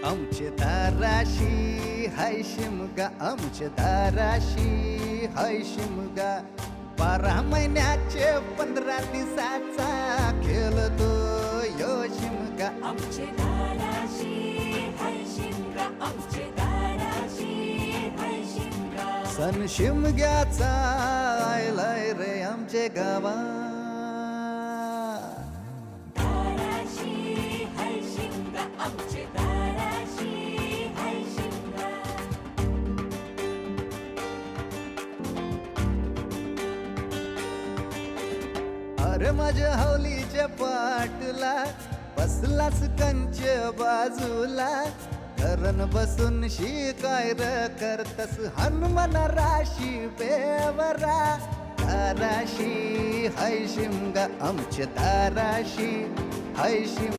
आमचे दाराशी हाय शिमगा, आमचे दाराशी हाय शिमगा. 12 महिन्याचे 15 दिवसाचा खेळतो यो शिमगा. आमचे दाराशी हाय शिमगा, आमचे दाराशी हाय शिमगा. सण शिमग्याचा आयलाय रे आमचे गावा. दाराशी हाय शिमगा, आमचे दाराशी हाय शिमगा. अरे माझ्या हौलीच्या पाटला बसलास कंच बाजूला. धरण बसून शिकाय र करतस हनुमान राशी बेवरा. दाराशी हाय शिमगा, आमच्या दाराशी हाय शिमगा.